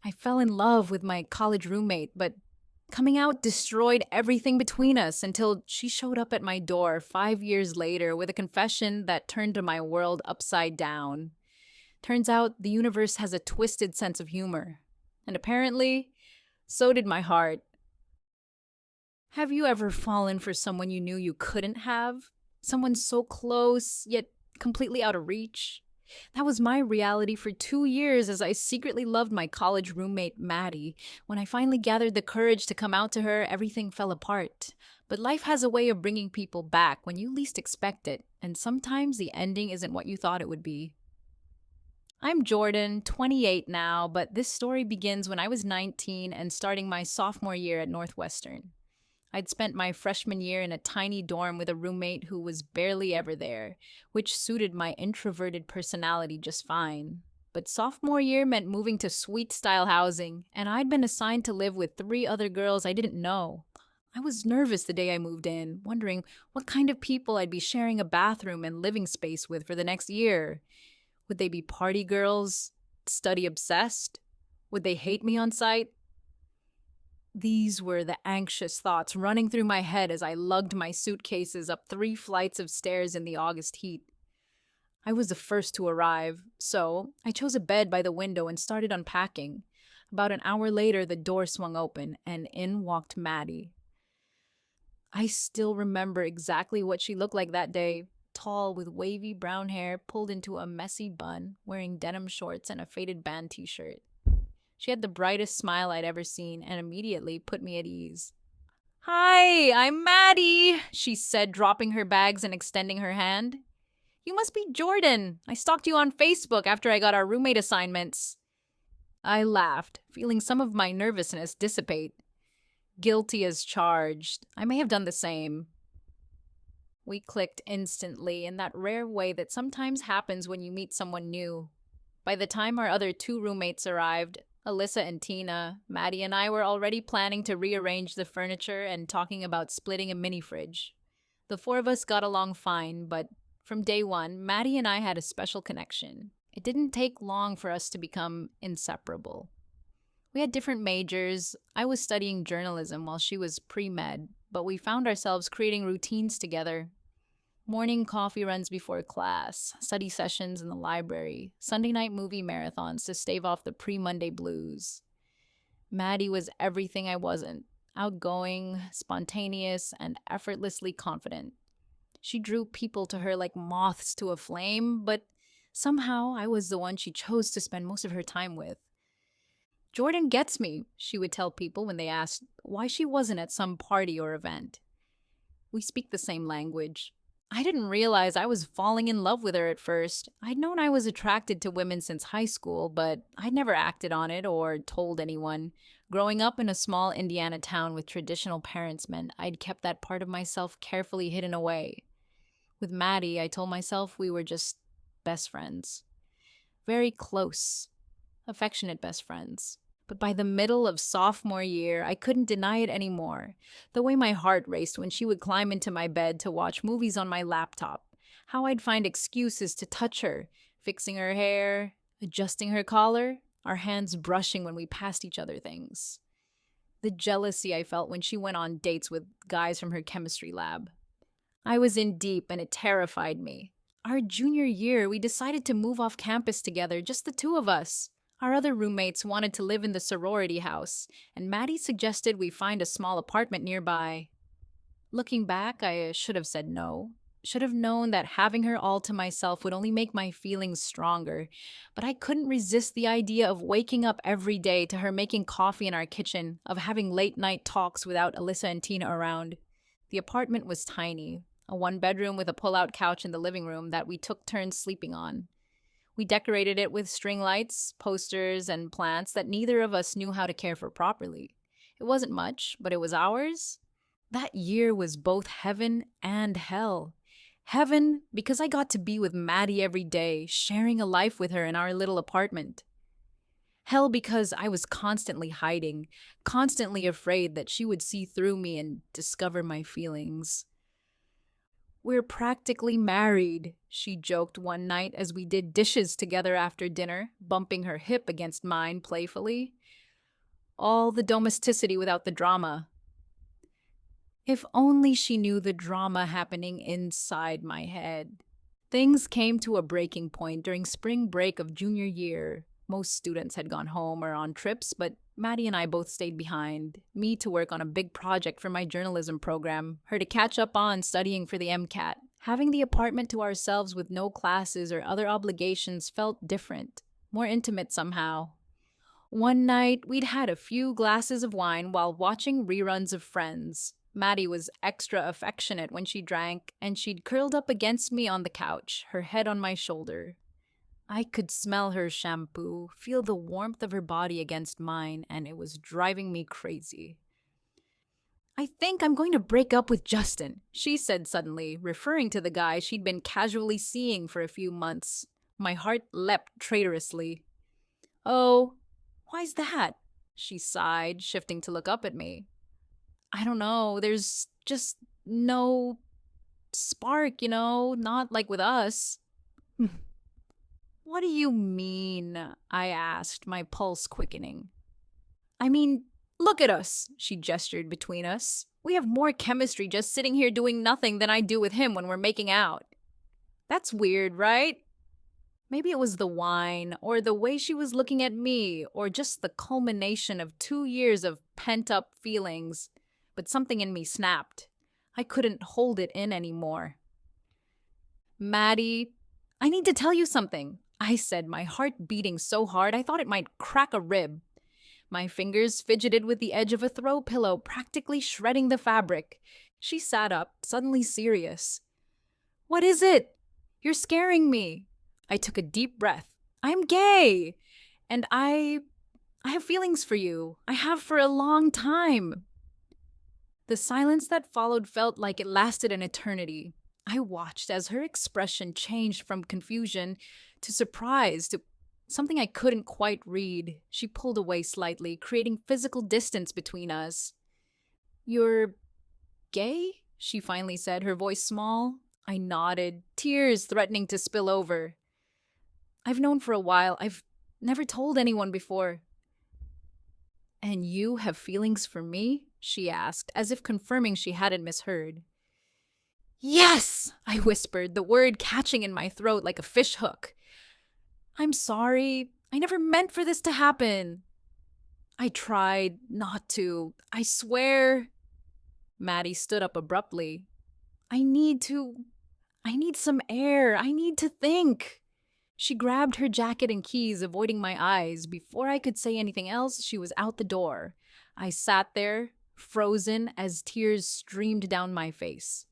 I fell in love with my college roommate, but coming out destroyed everything between us until she showed up at my door 5 years later with a confession that turned my world upside down. Turns out the universe has a twisted sense of humor. And apparently, so did my heart. Have you ever fallen for someone you knew you couldn't have? Someone so close, yet completely out of reach? That was my reality for 2 years as I secretly loved my college roommate, Maddie. When I finally gathered the courage to come out to her, everything fell apart. But life has a way of bringing people back when you least expect it, and sometimes the ending isn't what you thought it would be. I'm Jordan, 28 now, but this story begins when I was 19 and starting my sophomore year at Northwestern. I'd spent my freshman year in a tiny dorm with a roommate who was barely ever there, which suited my introverted personality just fine. But sophomore year meant moving to suite-style housing, and I'd been assigned to live with 3 other girls I didn't know. I was nervous the day I moved in, wondering what kind of people I'd be sharing a bathroom and living space with for the next year. Would they be party girls, study-obsessed? Would they hate me on sight? These were the anxious thoughts running through my head as I lugged my suitcases up 3 flights of stairs in the August heat. I was the first to arrive, so I chose a bed by the window and started unpacking. About an hour later, the door swung open, and in walked Maddie. I still remember exactly what she looked like that day. Tall, with wavy brown hair pulled into a messy bun, wearing denim shorts and a faded band t-shirt. She had the brightest smile I'd ever seen and immediately put me at ease. "Hi, I'm Maddie," she said, dropping her bags and extending her hand. "You must be Jordan. I stalked you on Facebook after I got our roommate assignments." I laughed, feeling some of my nervousness dissipate. Guilty as charged. I may have done the same. We clicked instantly in that rare way that sometimes happens when you meet someone new. By the time our other 2 roommates arrived, Alyssa and Tina, Maddie and I were already planning to rearrange the furniture and talking about splitting a mini fridge. The 4 of us got along fine, but from day one, Maddie and I had a special connection. It didn't take long for us to become inseparable. We had different majors. I was studying journalism while she was pre-med, but we found ourselves creating routines together. Morning coffee runs before class, study sessions in the library, Sunday night movie marathons to stave off the pre-Monday blues. Maddie was everything I wasn't, outgoing, spontaneous, and effortlessly confident. She drew people to her like moths to a flame, but somehow I was the one she chose to spend most of her time with. "Jordan gets me," she would tell people when they asked why she wasn't at some party or event. We speak the same language. I didn't realize I was falling in love with her at first. I'd known I was attracted to women since high school, but I'd never acted on it or told anyone. Growing up in a small Indiana town with traditional parents meant I'd kept that part of myself carefully hidden away. With Maddie, I told myself we were just best friends. Very close, affectionate best friends. But by the middle of sophomore year, I couldn't deny it anymore. The way my heart raced when she would climb into my bed to watch movies on my laptop. How I'd find excuses to touch her, fixing her hair, adjusting her collar, our hands brushing when we passed each other things. The jealousy I felt when she went on dates with guys from her chemistry lab. I was in deep and it terrified me. Our junior year, we decided to move off campus together, just the 2 of us. Our other roommates wanted to live in the sorority house, and Maddie suggested we find a small apartment nearby. Looking back, I should have said no. Should have known that having her all to myself would only make my feelings stronger, but I couldn't resist the idea of waking up every day to her making coffee in our kitchen, of having late-night talks without Alyssa and Tina around. The apartment was tiny, a 1-bedroom with a pull-out couch in the living room that we took turns sleeping on. We decorated it with string lights, posters, and plants that neither of us knew how to care for properly. It wasn't much, but it was ours. That year was both heaven and hell. Heaven, because I got to be with Maddie every day, sharing a life with her in our little apartment. Hell, because I was constantly hiding, constantly afraid that she would see through me and discover my feelings. "We're practically married," she joked one night as we did dishes together after dinner, bumping her hip against mine playfully. All the domesticity without the drama. If only she knew the drama happening inside my head. Things came to a breaking point during spring break of junior year. Most students had gone home or on trips, but Maddie and I both stayed behind. Me to work on a big project for my journalism program, her to catch up on studying for the MCAT. Having the apartment to ourselves with no classes or other obligations felt different, more intimate somehow. One night, we'd had a few glasses of wine while watching reruns of Friends. Maddie was extra affectionate when she drank, and she'd curled up against me on the couch, her head on my shoulder. I could smell her shampoo, feel the warmth of her body against mine, and it was driving me crazy. "I think I'm going to break up with Justin," she said suddenly, referring to the guy she'd been casually seeing for a few months. My heart leapt traitorously. "Oh, why's that?" she sighed, shifting to look up at me. "I don't know, there's just no spark, not like with us." "What do you mean?" I asked, my pulse quickening. "I mean, look at us," she gestured between us. "We have more chemistry just sitting here doing nothing than I do with him when we're making out." That's weird, right? Maybe it was the wine, or the way she was looking at me, or just the culmination of 2 years of pent-up feelings. But something in me snapped. I couldn't hold it in anymore. "Maddie, I need to tell you something," I said, my heart beating so hard I thought it might crack a rib. My fingers fidgeted with the edge of a throw pillow, practically shredding the fabric. She sat up, suddenly serious. "What is it? You're scaring me." I took a deep breath. "I'm gay, and I have feelings for you. I have for a long time." The silence that followed felt like it lasted an eternity. I watched as her expression changed from confusion to surprise to something I couldn't quite read. She pulled away slightly, creating physical distance between us. "You're gay?" she finally said, her voice small. I nodded, tears threatening to spill over. "I've known for a while. I've never told anyone before." "And you have feelings for me?" she asked, as if confirming she hadn't misheard. "Yes!" I whispered, the word catching in my throat like a fish hook. "I'm sorry. I never meant for this to happen." "I tried not to. I swear." Maddie stood up abruptly. I need some air. I need to think." She grabbed her jacket and keys, avoiding my eyes. Before I could say anything else, she was out the door. I sat there, frozen, as tears streamed down my face.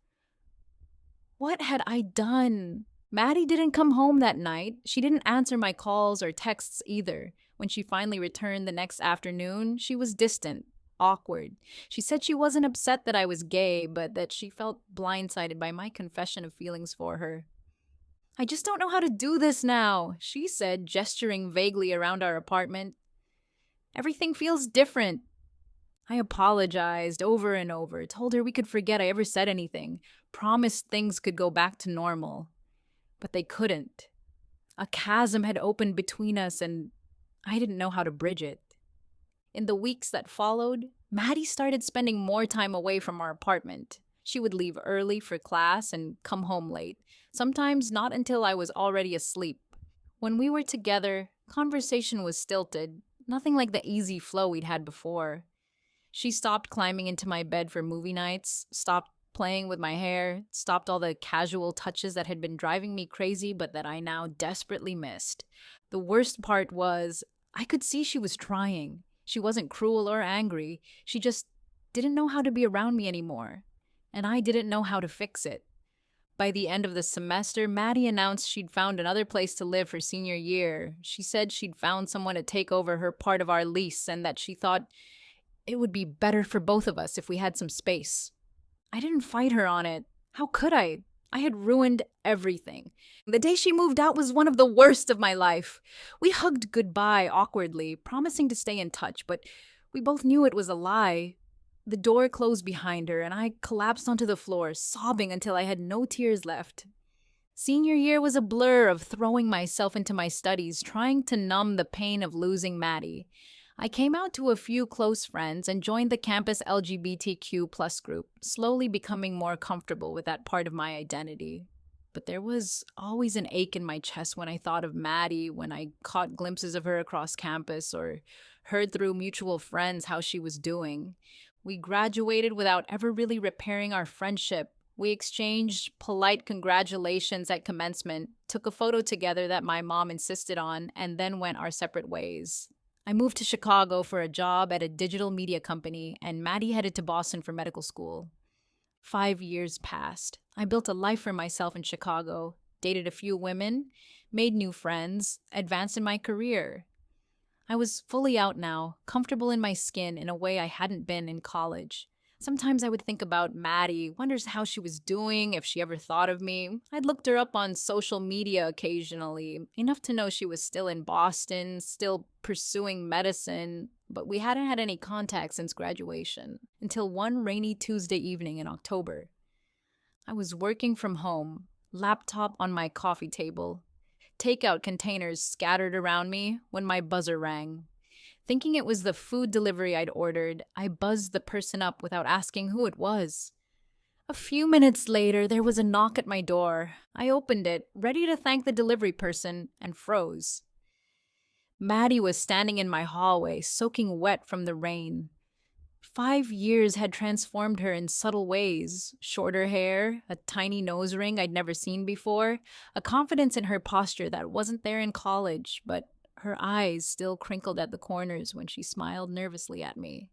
What had I done? Maddie didn't come home that night. She didn't answer my calls or texts either. When she finally returned the next afternoon, she was distant, awkward. She said she wasn't upset that I was gay, but that she felt blindsided by my confession of feelings for her. "I just don't know how to do this now," she said, gesturing vaguely around our apartment. "Everything feels different." I apologized over and over, told her we could forget I ever said anything, promised things could go back to normal. But they couldn't. A chasm had opened between us, and I didn't know how to bridge it. In the weeks that followed, Maddie started spending more time away from our apartment. She would leave early for class and come home late, sometimes not until I was already asleep. When we were together, conversation was stilted, nothing like the easy flow we'd had before. She stopped climbing into my bed for movie nights, stopped playing with my hair, stopped all the casual touches that had been driving me crazy but that I now desperately missed. The worst part was, I could see she was trying. She wasn't cruel or angry. She just didn't know how to be around me anymore. And I didn't know how to fix it. By the end of the semester, Maddie announced she'd found another place to live for senior year. She said she'd found someone to take over her part of our lease and that she thought it would be better for both of us if we had some space. I didn't fight her on it. How could I? I had ruined everything. The day she moved out was one of the worst of my life. We hugged goodbye awkwardly, promising to stay in touch, but we both knew it was a lie. The door closed behind her, and I collapsed onto the floor, sobbing until I had no tears left. Senior year was a blur of throwing myself into my studies, trying to numb the pain of losing Maddie. I came out to a few close friends and joined the campus LGBTQ plus group, slowly becoming more comfortable with that part of my identity. But there was always an ache in my chest when I thought of Maddie, when I caught glimpses of her across campus or heard through mutual friends how she was doing. We graduated without ever really repairing our friendship. We exchanged polite congratulations at commencement, took a photo together that my mom insisted on, and then went our separate ways. I moved to Chicago for a job at a digital media company, and Maddie headed to Boston for medical school. 5 years passed. I built a life for myself in Chicago, dated a few women, made new friends, advanced in my career. I was fully out now, comfortable in my skin in a way I hadn't been in college. Sometimes I would think about Maddie, wonders how she was doing, if she ever thought of me. I'd looked her up on social media occasionally, enough to know she was still in Boston, still pursuing medicine, but we hadn't had any contact since graduation, until one rainy Tuesday evening in October. I was working from home, laptop on my coffee table, takeout containers scattered around me when my buzzer rang. Thinking it was the food delivery I'd ordered, I buzzed the person up without asking who it was. A few minutes later, there was a knock at my door. I opened it, ready to thank the delivery person, and froze. Maddie was standing in my hallway, soaking wet from the rain. 5 years had transformed her in subtle ways. Shorter hair, a tiny nose ring I'd never seen before, a confidence in her posture that wasn't there in college, but her eyes still crinkled at the corners when she smiled nervously at me.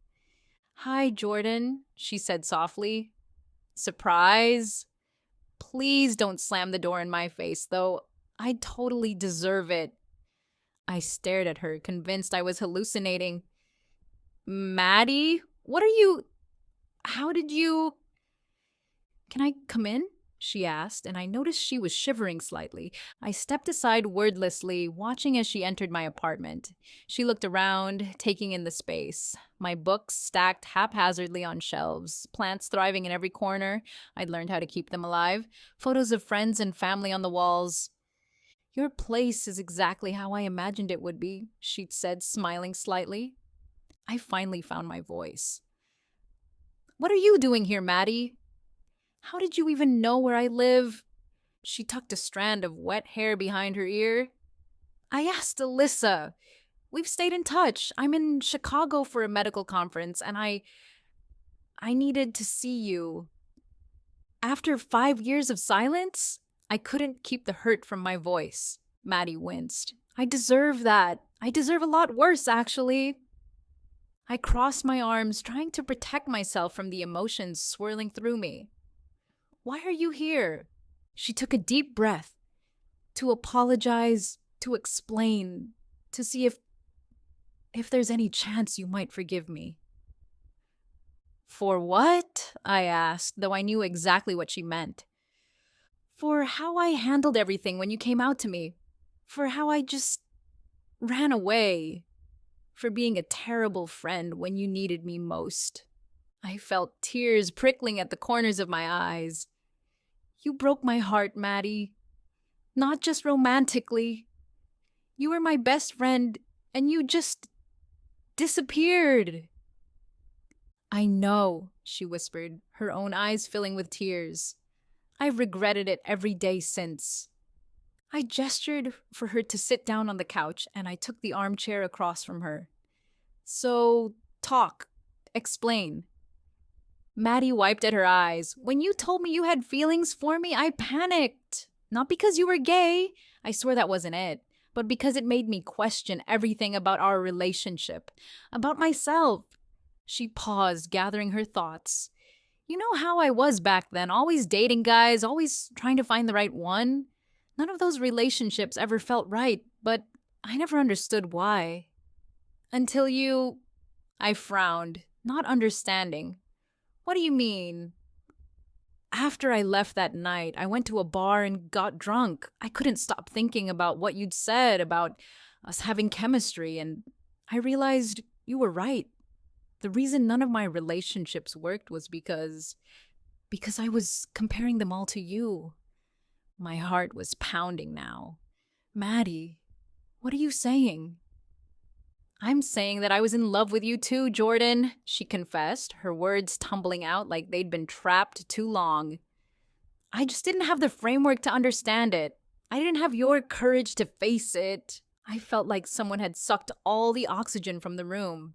"Hi, Jordan," she said softly. "Surprise? Please don't slam the door in my face, though. I totally deserve it." I stared at her, convinced I was hallucinating. "Maddie, what are you... How did you... Can I come in?" she asked, and I noticed she was shivering slightly. I stepped aside wordlessly, watching as she entered my apartment. She looked around, taking in the space. My books stacked haphazardly on shelves, plants thriving in every corner. I'd learned how to keep them alive. Photos of friends and family on the walls. "Your place is exactly how I imagined it would be," she'd said, smiling slightly. I finally found my voice. "What are you doing here, Maddie? How did you even know where I live?" She tucked a strand of wet hair behind her ear. "I asked Alyssa. We've stayed in touch. I'm in Chicago for a medical conference, and I needed to see you." After 5 years of silence, I couldn't keep the hurt from my voice. Maddie winced. "I deserve that. I deserve a lot worse, actually." I crossed my arms, trying to protect myself from the emotions swirling through me. "Why are you here?" She took a deep breath. "To apologize, to explain, to see if there's any chance you might forgive me." "For what?" I asked, though I knew exactly what she meant. "For how I handled everything when you came out to me. For how I just ran away. For being a terrible friend when you needed me most." I felt tears prickling at the corners of my eyes. "You broke my heart, Maddie. Not just romantically. You were my best friend, and you just disappeared." "I know," she whispered, her own eyes filling with tears. "I've regretted it every day since." I gestured for her to sit down on the couch, and I took the armchair across from her. "So, talk. Explain." Maddie wiped at her eyes. "When you told me you had feelings for me, I panicked. Not because you were gay. I swear that wasn't it. But because it made me question everything about our relationship. About myself." She paused, gathering her thoughts. "You know how I was back then, always dating guys, always trying to find the right one. None of those relationships ever felt right, but I never understood why. Until you..." I frowned, not understanding. "What do you mean?" "After I left that night, I went to a bar and got drunk. I couldn't stop thinking about what you'd said about us having chemistry, and I realized you were right. The reason none of my relationships worked was because I was comparing them all to you. My heart was pounding now. Maddie, what are you saying? I'm saying that I was in love with you too, Jordan, she confessed, her words tumbling out like they'd been trapped too long. I just didn't have the framework to understand it. I didn't have your courage to face it. I felt like someone had sucked all the oxygen from the room.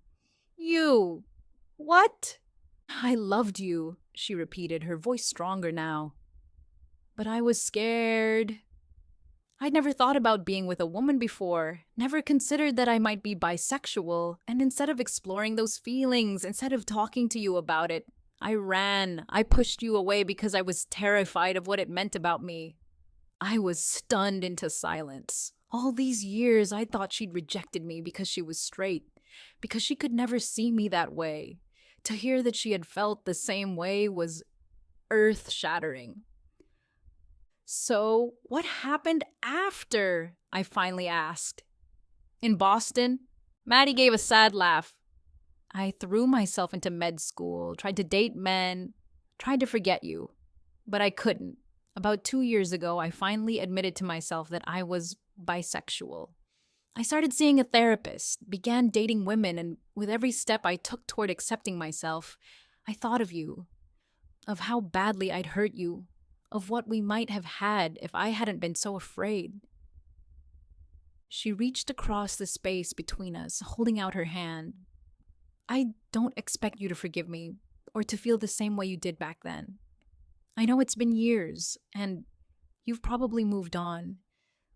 You. What? I loved you, she repeated, her voice stronger now. But I was scared. I'd never thought about being with a woman before, never considered that I might be bisexual, and instead of exploring those feelings, instead of talking to you about it, I ran. I pushed you away because I was terrified of what it meant about me. I was stunned into silence. All these years, I thought she'd rejected me because she was straight, because she could never see me that way. To hear that she had felt the same way was earth-shattering. So, what happened after? I finally asked. In Boston, Maddie gave a sad laugh. I threw myself into med school, tried to date men, tried to forget you. But I couldn't. About 2 years ago, I finally admitted to myself that I was bisexual. I started seeing a therapist, began dating women, and with every step I took toward accepting myself, I thought of you, of how badly I'd hurt you, of what we might have had if I hadn't been so afraid. She reached across the space between us, holding out her hand. I don't expect you to forgive me, or to feel the same way you did back then. I know it's been years, and you've probably moved on,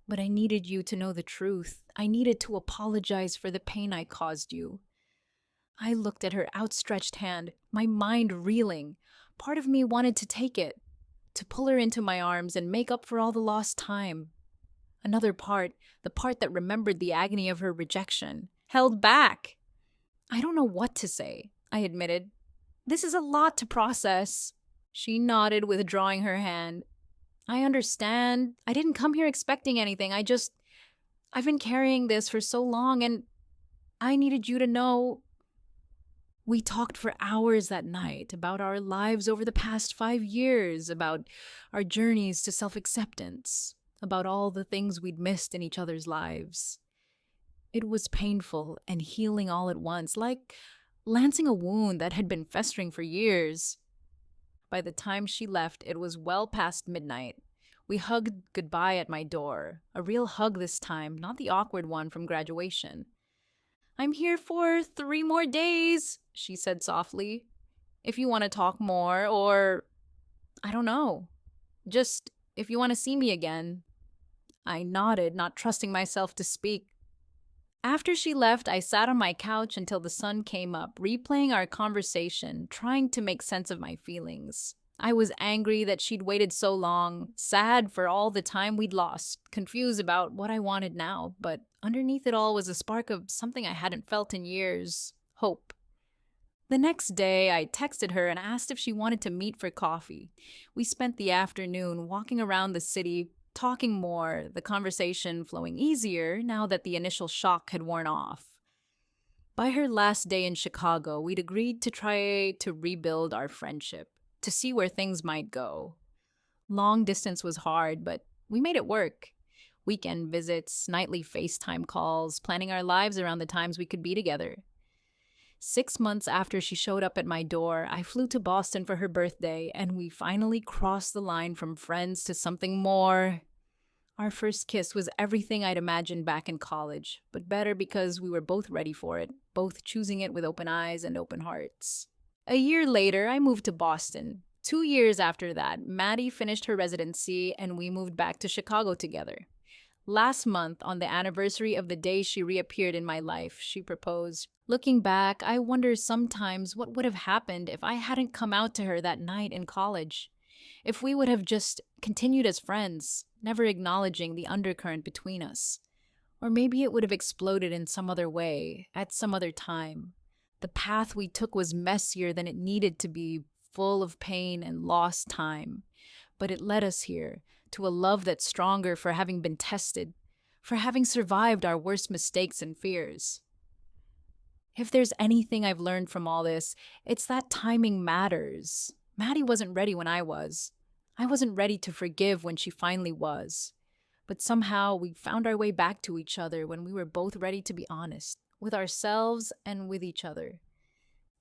but I needed you to know the truth. I needed to apologize for the pain I caused you. I looked at her outstretched hand, my mind reeling. Part of me wanted to take it, to pull her into my arms and make up for all the lost time. Another part, the part that remembered the agony of her rejection, held back. I don't know what to say, I admitted. This is a lot to process. She nodded, withdrawing her hand. I understand. I didn't come here expecting anything. I've been carrying this for so long, and I needed you to know. We talked for hours that night about our lives over the past 5 years, about our journeys to self-acceptance, about all the things we'd missed in each other's lives. It was painful and healing all at once, like lancing a wound that had been festering for years. By the time she left, it was well past midnight. We hugged goodbye at my door, a real hug this time, not the awkward one from graduation. I'm here for 3 more days, she said softly. If you want to talk more, or I don't know. Just if you want to see me again. I nodded, not trusting myself to speak. After she left, I sat on my couch until the sun came up, replaying our conversation, trying to make sense of my feelings. I was angry that she'd waited so long, sad for all the time we'd lost, confused about what I wanted now, but underneath it all was a spark of something I hadn't felt in years: hope. The next day, I texted her and asked if she wanted to meet for coffee. We spent the afternoon walking around the city, talking more, the conversation flowing easier now that the initial shock had worn off. By her last day in Chicago, we'd agreed to try to rebuild our friendship, to see where things might go. Long distance was hard, but we made it work. Weekend visits, nightly FaceTime calls, planning our lives around the times we could be together. 6 months after she showed up at my door, I flew to Boston for her birthday, and we finally crossed the line from friends to something more. Our first kiss was everything I'd imagined back in college, but better because we were both ready for it, both choosing it with open eyes and open hearts. A year later, I moved to Boston. 2 years after that, Maddie finished her residency, and we moved back to Chicago together. Last month, on the anniversary of the day she reappeared in my life, she proposed. Looking back, I wonder sometimes what would have happened if I hadn't come out to her that night in college. If we would have just continued as friends, never acknowledging the undercurrent between us. Or maybe it would have exploded in some other way, at some other time. The path we took was messier than it needed to be, full of pain and lost time. But it led us here, to a love that's stronger for having been tested, for having survived our worst mistakes and fears. If there's anything I've learned from all this, it's that timing matters. Maddie wasn't ready when I was. I wasn't ready to forgive when she finally was. But somehow we found our way back to each other when we were both ready to be honest, with ourselves and with each other.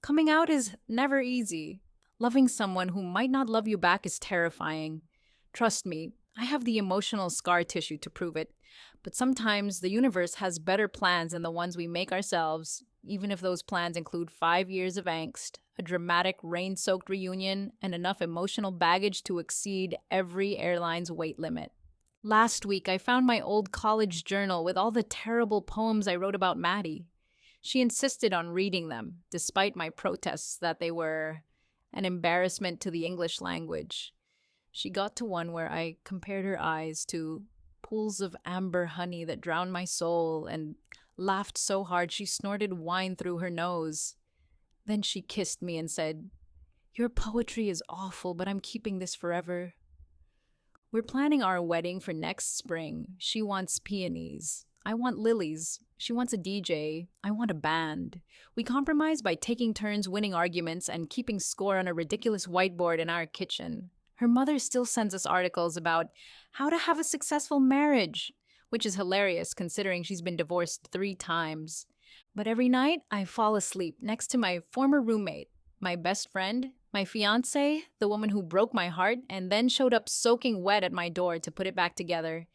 Coming out is never easy. Loving someone who might not love you back is terrifying. Trust me, I have the emotional scar tissue to prove it. But sometimes the universe has better plans than the ones we make ourselves, even if those plans include 5 years of angst, a dramatic rain-soaked reunion, and enough emotional baggage to exceed every airline's weight limit. Last week, I found my old college journal with all the terrible poems I wrote about Maddie. She insisted on reading them, despite my protests that they were an embarrassment to the English language. She got to one where I compared her eyes to pools of amber honey that drowned my soul and laughed so hard she snorted wine through her nose. Then she kissed me and said, "Your poetry is awful, but I'm keeping this forever." We're planning our wedding for next spring. She wants peonies. I want lilies. She wants a DJ. I want a band. We compromise by taking turns winning arguments and keeping score on a ridiculous whiteboard in our kitchen. Her mother still sends us articles about how to have a successful marriage, which is hilarious considering she's been divorced 3 times. But every night, I fall asleep next to my former roommate, my best friend, my fiancé, the woman who broke my heart and then showed up soaking wet at my door to put it back together.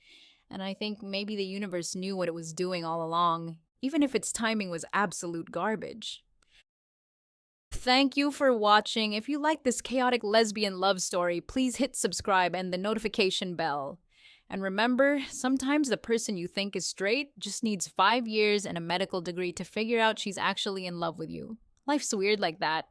And I think maybe the universe knew what it was doing all along, even if its timing was absolute garbage. Thank you for watching. If you like this chaotic lesbian love story, please hit subscribe and the notification bell. And remember, sometimes the person you think is straight just needs 5 years and a medical degree to figure out she's actually in love with you. Life's weird like that.